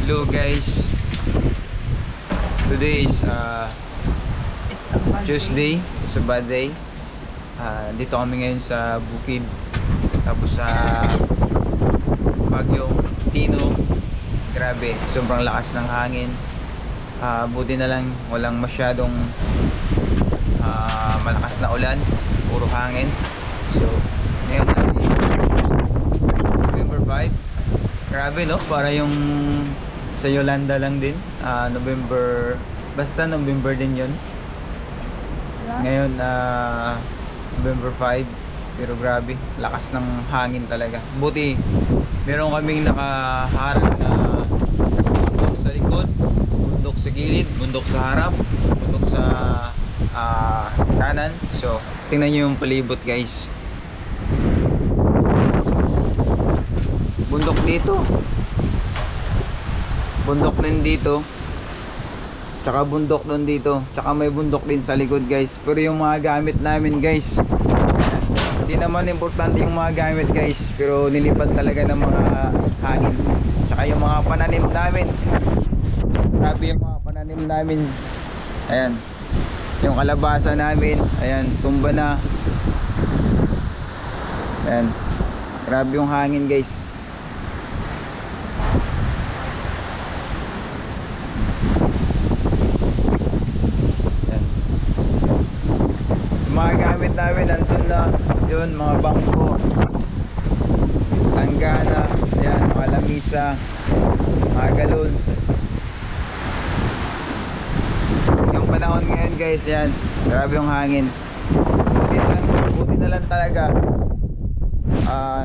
Hello guys. Today is Tuesday. It's a bad day. Dito kami ngayon sa bukid. Tapos sa bagyong Tino. Grabe, sobrang lakas ng hangin. Buti na lang walang masyadong malakas na ulan. Puro hangin. So, ngayon ay November 5. Grabe no, para yung sa Yolanda lang din. Basta November din yun. Ngayon November 5. Pero grabe, lakas ng hangin talaga. Buti meron kaming nakaharap na bundok sa likod, bundok sa gilid, bundok sa harap, bundok sa kanan. So tingnan nyo yung palibot guys. Bundok dito, bundok din dito, tsaka bundok doon dito, tsaka may bundok din sa likod guys. Pero yung mga gamit namin guys, hindi naman importante yung mga gamit guys, pero nilipad talaga ng mga hangin. Tsaka yung mga pananim namin, grabe yung mga pananim namin. Ayan, yung kalabasa namin, ayan, tumba na. Ayan, grabe yung hangin guys. Mga gamit namin nandun na yun, mga bangko, langgana, ayan, mga lamisa, mga galon. Yung panahon ngayon guys, yan, grabe yung hangin. Buti na lang talaga,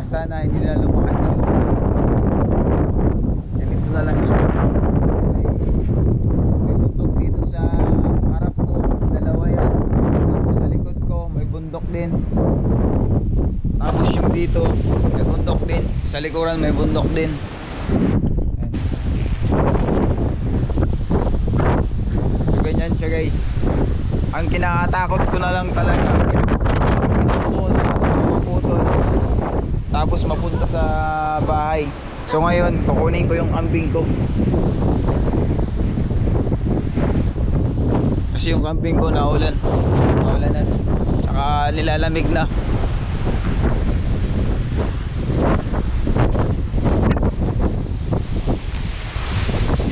sana hindi na lumakas ng ganito na lang siya. May bundok dito sa harap ko, dalawa yan. Sa likod ko may bundok din. Tapos yung dito may bundok din, sa likuran may bundok din. Ayan. So ganyan siya guys. Ang kinakatakot ko na lang talaga maputol, tapos mapunta sa bahay. So ngayon kukunin ko yung kambing ko, kasi yung kambing ko naulan na, tsaka nilalamig na.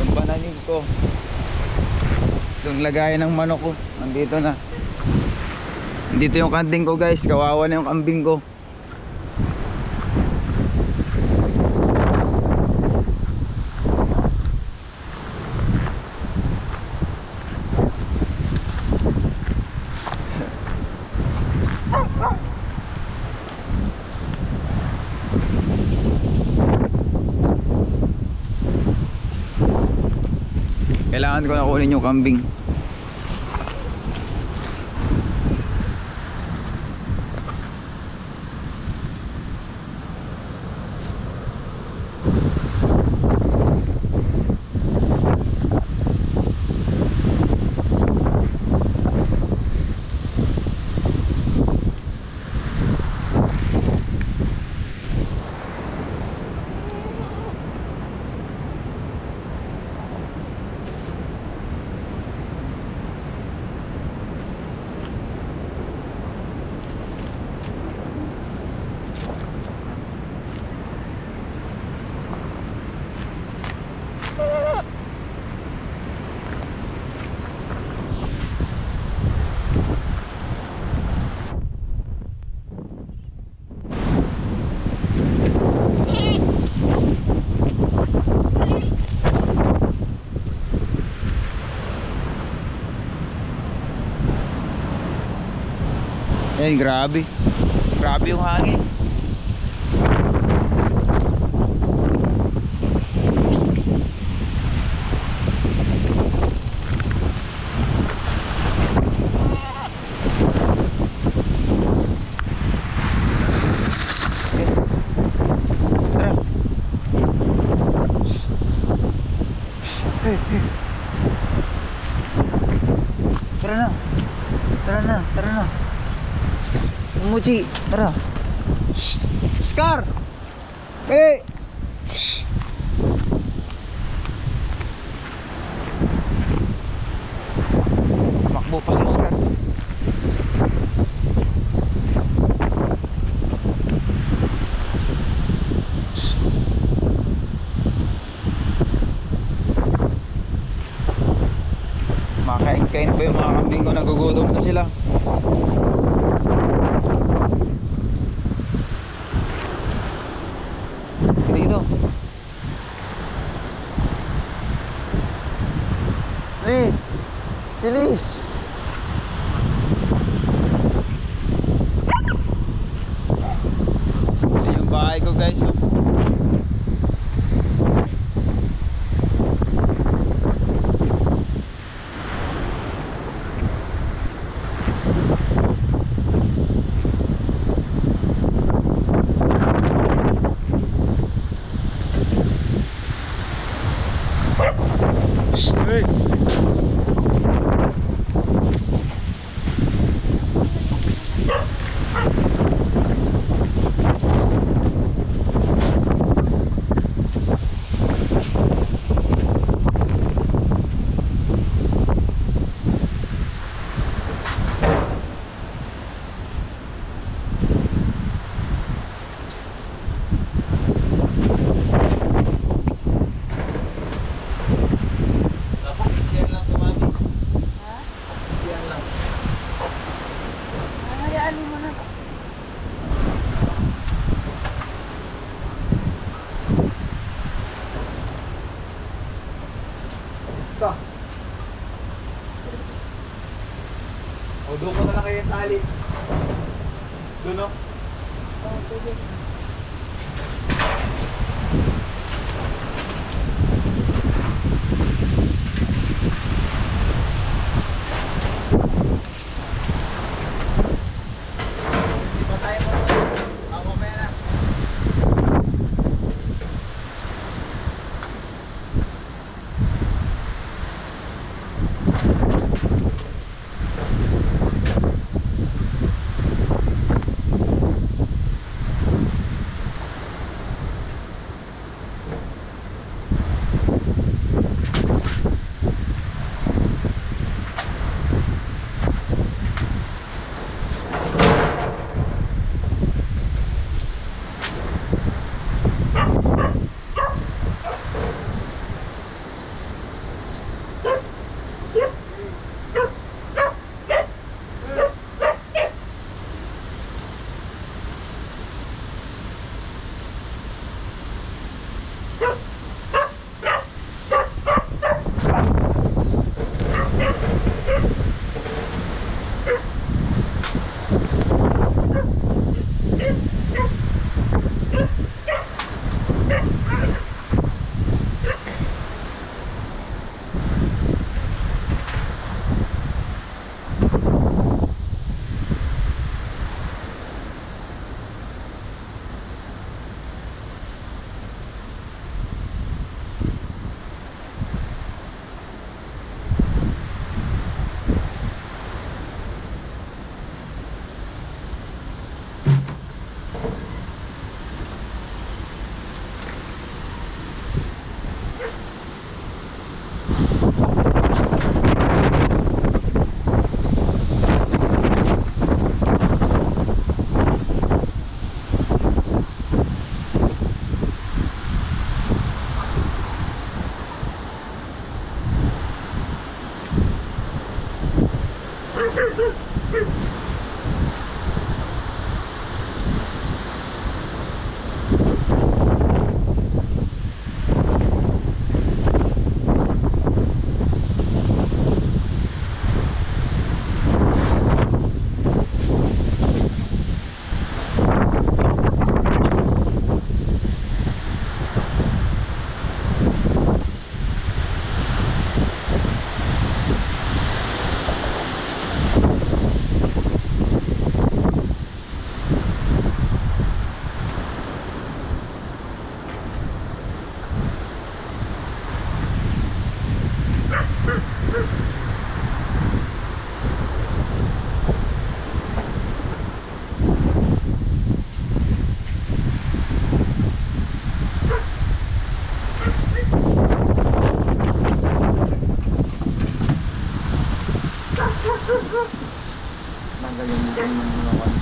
Yung pananim ko, yung lagayan ng manok ko, nandito na. Dito yung kambing ko guys, kawawa na yung kambing ko. Kailangan ko na kunin yung kambing. Eh, grabe. Grabe yung hangin. Tara. Tara na. Tara na, tara na. Muji, tara. Oscar! Hey! Pagkain pa yung mga kambing ko, nagugutom na sila. Dito. Hey, Chilis. Ito yung bahay ko guys. Oh. Hey. O, doon ko na lang kayo yung tali. Doon, no? Oo, pwede. Hindi pa tayo mo. Ako maya na. Nanggalin mo yung mga